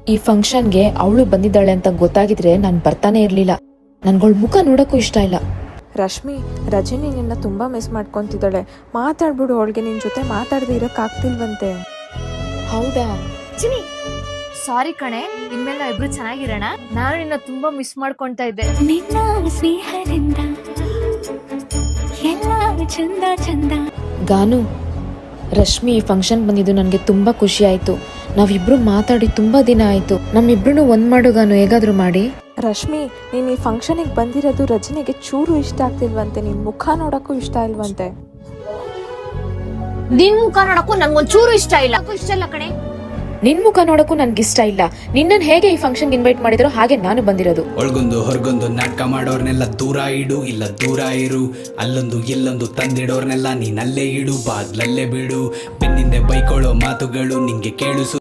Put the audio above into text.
ಈ ಫಂಕ್ಷನ್ಗೆ ಅವಳು ಬಂದಿದ್ದಾಳೆ ಅಂತ ಗೊತ್ತಾಗಿದ್ರೆ ನಾನು ಬರ್ತಾನೆ ಇರ್ಲಿಲ್ಲ. ನನ್ಗಳ ಮುಖ ನೋಡಕ್ಕೂ ಇಷ್ಟ ಇಲ್ಲ. ರಶ್ಮಿ, ರಜನಿ ನಿನ್ನ ತುಂಬಾ ಮಿಸ್ ಮಾಡ್ಕೊಂತಿದ್ದಾಳೆ. ಮಾತಾಡ್ಬಿಡು, ಅವಳಿಗೆ ನಿನ್ ಜೊತೆ ಮಾತಾಡದೆ ಇರಕ್ಕಾಗ್ತಿಲ್ವಂತೆ. ಹೌದಾ? ಚಿನಿ, ಸಾರಿ ಕಣೆ, ಇನ್ಮೇಲೆ ನಾವು ಇಬ್ರು ಚೆನ್ನಾಗಿರೋಣ. ನಾನು ನಿನ್ನ ತುಂಬಾ ಮಿಸ್ ಮಾಡ್ಕೊಂತಾ ಇದ್ದೆ. ನಿನ್ನ ಸ್ನೇಹದಿಂದ ಎಲ್ಲ ಚಂದ ಚಂದ. ಗಾನು, ರಶ್ಮಿ ಈ ಫಂಕ್ಷನ್ ಬಂದಿದ್ದು ನನಗೆ ತುಂಬಾ ಖುಷಿ ಆಯ್ತು. ನಾವಿಬ್ರು ಮಾತಾಡಿ ತುಂಬಾ ದಿನ ಆಯ್ತು. ನಮ್ಮಿಬ್ರು ಒಂದ್ ಮಾಡು ಗಾನು, ಹೇಗಾದ್ರೂ ಮಾಡಿ. ರಶ್ಮಿ, ನೀನ್ ಈ ಫಂಕ್ಷನ್ಗೆ ಬಂದಿರೋದು ರಜನಿಗೆ ಚೂರು ಇಷ್ಟ ಆಗ್ತಿಲ್ವಂತೆ. ನಿನ್ ಮುಖ ನೋಡಕ್ಕೂ ಇಷ್ಟ ಇಲ್ವಂತೆ. ನಿನ್ ಮುಖ ನೋಡಕ್ಕೂ ನನ್ಗೊಂಚೂರು ಇಷ್ಟ ಇಲ್ಲ. ಇಷ್ಟ ಇಲ್ಲ ಕಣೆ. ನಿನ್ ಮುಖ ನೋಡಕ್ಕೂ ನನ್ಗಿಷ್ಟ ಇಲ್ಲ. ನಿನ್ನನ್ ಹೇಗೆ ಈ ಫಂಕ್ಷನ್ ಇನ್ವೈಟ್ ಮಾಡಿದ್ರು ಹಾಗೆ ನಾನು ಬಂದಿರೋದು. ಒಳಗೊಂದು ಹೊರಗೊಂದು ನಾಟಕ ಮಾಡೋರ್ನೆಲ್ಲ ದೂರ ಇಡು, ಇಲ್ಲ ದೂರ ಇರು. ಅಲ್ಲೊಂದು ಇಲ್ಲೊಂದು ತಂದಿಡೋರ್ನೆಲ್ಲ ನೀನಲ್ಲೇ ಇಡು, ಬಾಗ್ಲಲ್ಲೇ ಬಿಡು. ಬೆನ್ನಿಂದೆ ಬೈಕೊಳ್ಳೋ ಮಾತುಗಳು ನಿಂಗೆ ಕೇಳಿಸು.